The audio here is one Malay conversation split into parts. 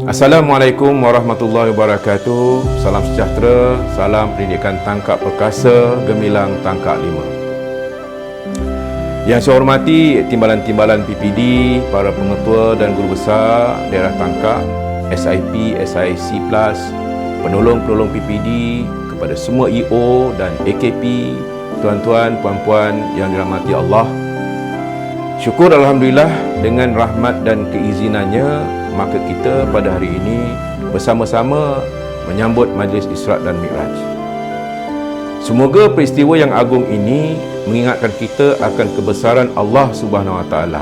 Assalamualaikum warahmatullahi wabarakatuh. Salam sejahtera, salam pendidikan tangkap perkasa, gemilang tangkap 5. Yang saya hormati timbalan-timbalan PPD, para pengetua dan guru besar daerah tangkap, SIP, SIC+, penolong-penolong PPD, kepada semua EO dan AKP, tuan-tuan, puan-puan yang dirahmati Allah. Syukur Alhamdulillah, dengan rahmat dan keizinannya, maka kita pada hari ini bersama-sama menyambut Majlis Isra' dan Mi'raj. Semoga peristiwa yang agung ini mengingatkan kita akan kebesaran Allah Subhanahu Wa Taala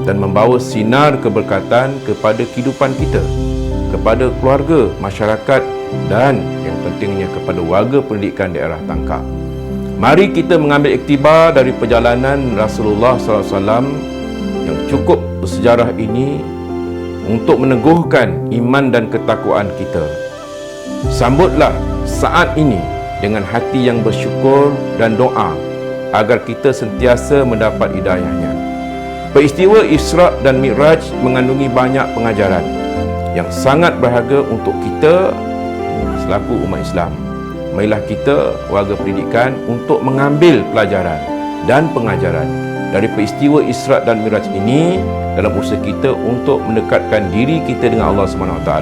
dan membawa sinar keberkatan kepada kehidupan kita, kepada keluarga, masyarakat dan yang pentingnya kepada warga pendidikan daerah tangkap. Mari kita mengambil iktibar dari perjalanan Rasulullah SAW yang cukup bersejarah ini untuk meneguhkan iman dan ketakwaan kita. Sambutlah saat ini dengan hati yang bersyukur dan doa agar kita sentiasa mendapat hidayahnya. Peristiwa Isra' dan Mi'raj mengandungi banyak pengajaran yang sangat berharga untuk kita selaku umat Islam. Marilah kita, warga pendidikan, untuk mengambil pelajaran dan pengajaran dari peristiwa Isra' dan Mi'raj ini dalam usaha kita untuk mendekatkan diri kita dengan Allah SWT,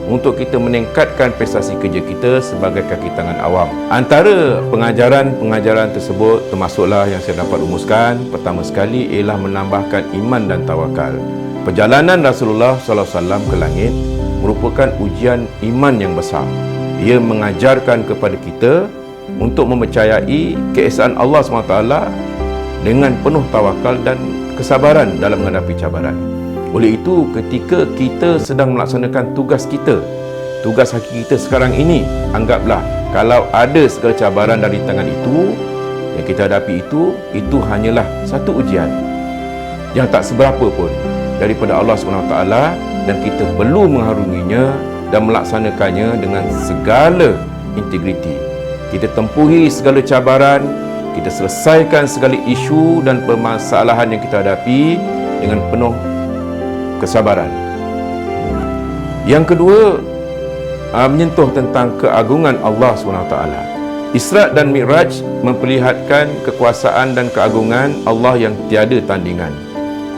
untuk kita meningkatkan prestasi kerja kita sebagai kaki tangan awam. Antara pengajaran-pengajaran tersebut termasuklah yang saya dapat rumuskan. Pertama sekali ialah menambahkan iman dan tawakal. Perjalanan Rasulullah SAW ke langit merupakan ujian iman yang besar. Ia mengajarkan kepada kita untuk mempercayai keesaan Allah SWT dengan penuh tawakal dan kesabaran dalam menghadapi cabaran. Oleh itu, ketika kita sedang melaksanakan tugas kita, tugas haki kita sekarang ini, anggaplah kalau ada segala cabaran dari tangan itu yang kita hadapi, itu hanyalah satu ujian yang tak seberapa pun daripada Allah SWT, dan kita perlu mengharunginya dan melaksanakannya dengan segala integriti. Kita tempuhi segala cabaran, kita selesaikan segala isu dan permasalahan yang kita hadapi dengan penuh kesabaran. Yang kedua, menyentuh tentang keagungan Allah SWT. Isra' dan Mi'raj memperlihatkan kekuasaan dan keagungan Allah yang tiada tandingan.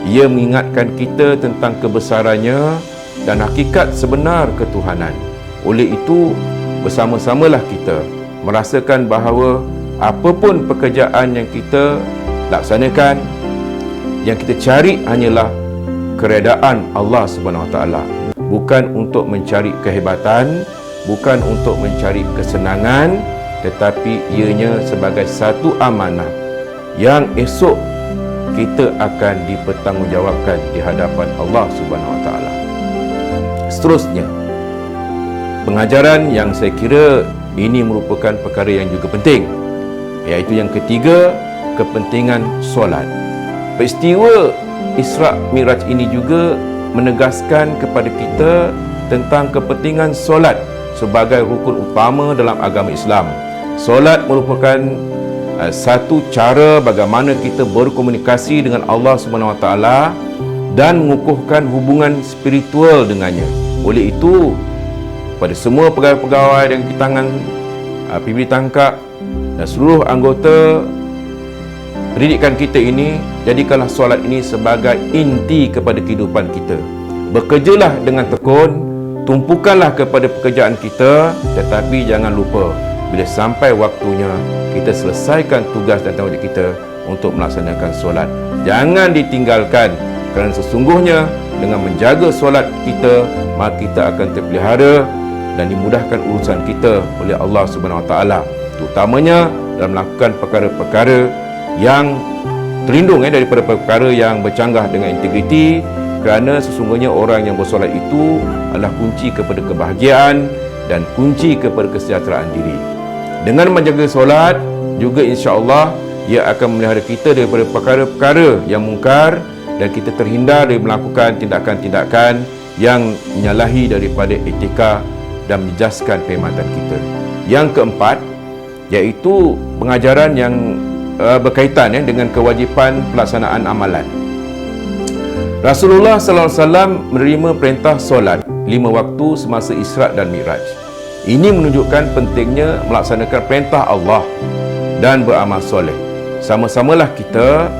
Ia mengingatkan kita tentang kebesarannya dan hakikat sebenar ketuhanan. Oleh itu, bersama-samalah kita merasakan bahawa apapun pekerjaan yang kita laksanakan, yang kita cari hanyalah keredaan Allah Subhanahu Wa Taala, bukan untuk mencari kehebatan, bukan untuk mencari kesenangan, tetapi ianya sebagai satu amanah yang esok kita akan dipertanggungjawabkan di hadapan Allah Subhanahu Wa Taala. Seterusnya, pengajaran yang saya kira ini merupakan perkara yang juga penting, iaitu yang ketiga, kepentingan solat. Peristiwa Isra' Mi'raj ini juga menegaskan kepada kita tentang kepentingan solat sebagai rukun utama dalam agama Islam. Solat merupakan satu cara bagaimana kita berkomunikasi dengan Allah SWT dan mengukuhkan hubungan spiritual dengannya. Oleh itu, pada semua pegawai-pegawai dan tangan PPD tangkap dan seluruh anggota pendidikan kita ini, jadikanlah solat ini sebagai inti kepada kehidupan kita. Bekerjalah dengan tekun, tumpukanlah kepada pekerjaan kita, tetapi jangan lupa bila sampai waktunya kita selesaikan tugas dan tanggungjawab kita untuk melaksanakan solat. Jangan ditinggalkan, kerana sesungguhnya dengan menjaga solat kita, maka kita akan terpelihara dan dimudahkan urusan kita oleh Allah Subhanahu Wa Taala, terutamanya dalam melakukan perkara-perkara yang terlindung daripada perkara yang bercanggah dengan integriti, kerana sesungguhnya orang yang bersolat itu adalah kunci kepada kebahagiaan dan kunci kepada kesejahteraan diri. Dengan menjaga solat juga, insya-Allah ia akan memelihara kita daripada perkara-perkara yang mungkar dan kita terhindar dari melakukan tindakan-tindakan yang menyalahi daripada etika dan menjejaskan perkhidmatan kita. Yang keempat, iaitu pengajaran yang berkaitan dengan kewajipan pelaksanaan amalan. Rasulullah SAW menerima perintah solat 5 waktu semasa Isra' dan Mi'raj. Ini menunjukkan pentingnya melaksanakan perintah Allah dan beramal soleh. Sama-samalah kita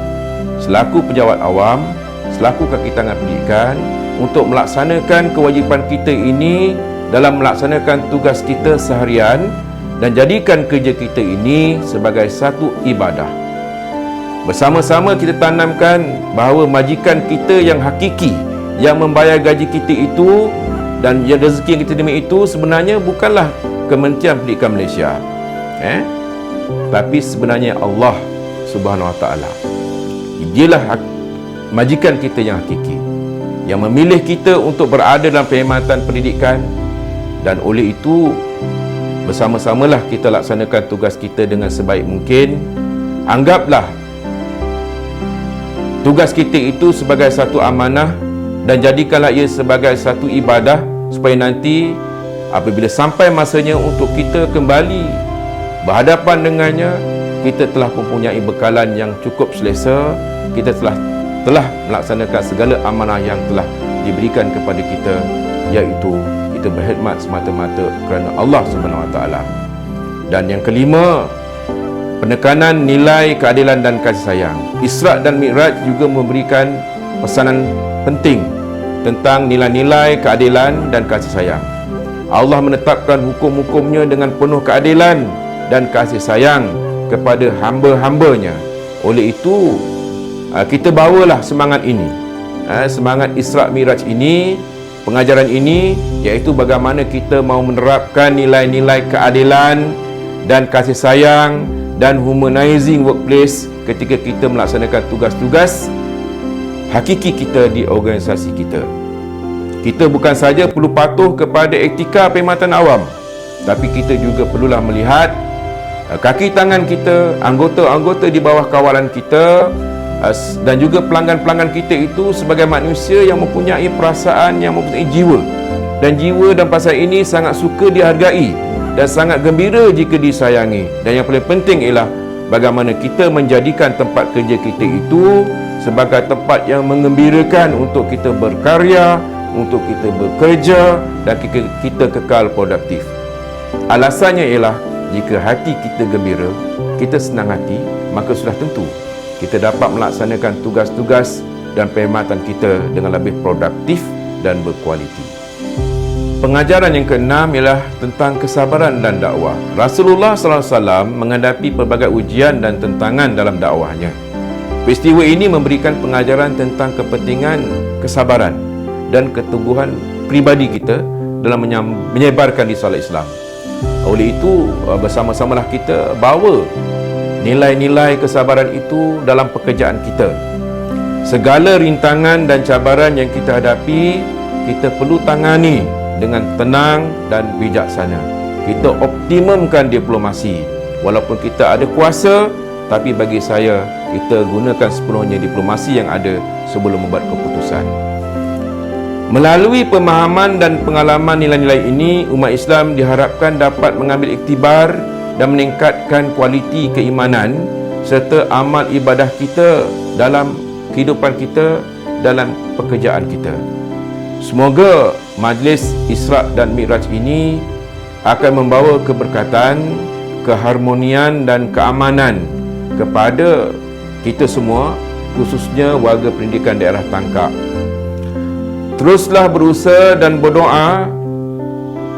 selaku pejabat awam, selaku kaki tangan pendidikan, untuk melaksanakan kewajipan kita ini dalam melaksanakan tugas kita seharian dan jadikan kerja kita ini sebagai satu ibadah. Bersama-sama kita tanamkan bahawa majikan kita yang hakiki, yang membayar gaji kita itu dan yang rezeki yang kita terima itu sebenarnya bukanlah Kementerian Pendidikan Malaysia, tapi sebenarnya Allah Subhanahu Wa Taala. Dialah majikan kita yang hakiki, yang memilih kita untuk berada dalam perkhidmatan pendidikan, dan oleh itu bersama-samalah kita laksanakan tugas kita dengan sebaik mungkin. Anggaplah tugas kita itu sebagai satu amanah dan jadikanlah ia sebagai satu ibadah, supaya nanti apabila sampai masanya untuk kita kembali berhadapan dengannya, kita telah mempunyai bekalan yang cukup selesa. Kita telah melaksanakan segala amanah yang telah diberikan kepada kita, iaitu kita berkhidmat semata-mata kerana Allah Subhanahu Wa Taala. Dan yang kelima, penekanan nilai keadilan dan kasih sayang. Isra' dan Mi'raj juga memberikan pesanan penting tentang nilai-nilai keadilan dan kasih sayang. Allah menetapkan hukum-hukumnya dengan penuh keadilan dan kasih sayang kepada hamba-hambanya. Oleh itu, kita bawalah semangat ini, semangat Isra' Mi'raj ini, pengajaran ini, iaitu bagaimana kita mahu menerapkan nilai-nilai keadilan dan kasih sayang dan humanizing workplace ketika kita melaksanakan tugas-tugas hakiki kita di organisasi kita. Kita bukan saja perlu patuh kepada etika perkhidmatan awam, tapi kita juga perlulah melihat kaki tangan kita, anggota-anggota di bawah kawalan kita, dan juga pelanggan-pelanggan kita itu sebagai manusia yang mempunyai perasaan, yang mempunyai jiwa. Dan jiwa dan perasaan ini sangat suka dihargai dan sangat gembira jika disayangi. Dan yang paling penting ialah bagaimana kita menjadikan tempat kerja kita itu sebagai tempat yang menggembirakan untuk kita berkarya, untuk kita bekerja, dan kita kekal produktif. Alasannya ialah jika hati kita gembira, kita senang hati, maka sudah tentu kita dapat melaksanakan tugas-tugas dan perkhidmatan kita dengan lebih produktif dan berkualiti. Pengajaran yang keenam ialah tentang kesabaran dan dakwah. Rasulullah SAW menghadapi pelbagai ujian dan tentangan dalam dakwahnya. Peristiwa ini memberikan pengajaran tentang kepentingan kesabaran dan keteguhan pribadi kita dalam menyebarkan risalah Islam. Oleh itu, bersama-samalah kita bawa nilai-nilai kesabaran itu dalam pekerjaan kita. Segala rintangan dan cabaran yang kita hadapi, kita perlu tangani dengan tenang dan bijaksana. Kita optimumkan diplomasi. Walaupun kita ada kuasa, tapi bagi saya, kita gunakan sepenuhnya diplomasi yang ada sebelum membuat keputusan. Melalui pemahaman dan pengalaman nilai-nilai ini, umat Islam diharapkan dapat mengambil iktibar dan meningkatkan kualiti keimanan serta amal ibadah kita dalam kehidupan kita, dalam pekerjaan kita. Semoga majlis Isra' dan Mi'raj ini akan membawa keberkatan, keharmonian dan keamanan kepada kita semua, khususnya warga pendidikan daerah Tangkak. Teruslah berusaha dan berdoa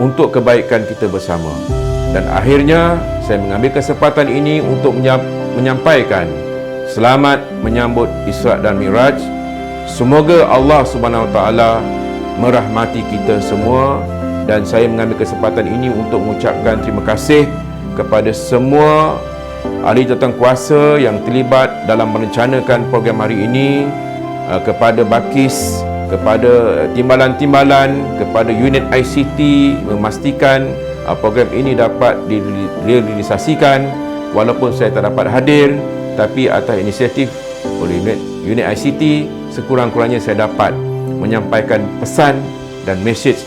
untuk kebaikan kita bersama. Dan akhirnya, saya mengambil kesempatan ini untuk menyampaikan selamat menyambut Isra' dan Mi'raj. Semoga Allah Subhanahu Wa Taala merahmati kita semua, dan saya mengambil kesempatan ini untuk mengucapkan terima kasih kepada semua ahli jawatankuasa yang terlibat dalam merencanakan program hari ini, kepada Bakis, kepada timbalan-timbalan, kepada unit ICT memastikan program ini dapat direalisasikan. Walaupun saya tak dapat hadir, tapi atas inisiatif oleh unit ICT, sekurang-kurangnya saya dapat menyampaikan pesan dan mesej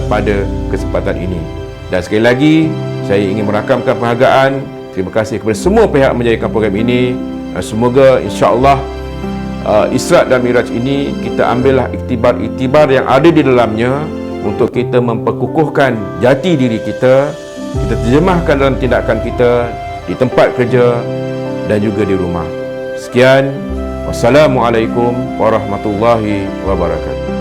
pada kesempatan ini. Dan sekali lagi, saya ingin merakamkan penghargaan. Terima kasih kepada semua pihak menjadikan program ini. Semoga insya-Allah Isra' dan Mi'raj ini kita ambillah iktibar-iktibar yang ada di dalamnya untuk kita memperkukuhkan jati diri kita terjemahkan dalam tindakan kita di tempat kerja dan juga di rumah. Sekian, wassalamualaikum warahmatullahi wabarakatuh.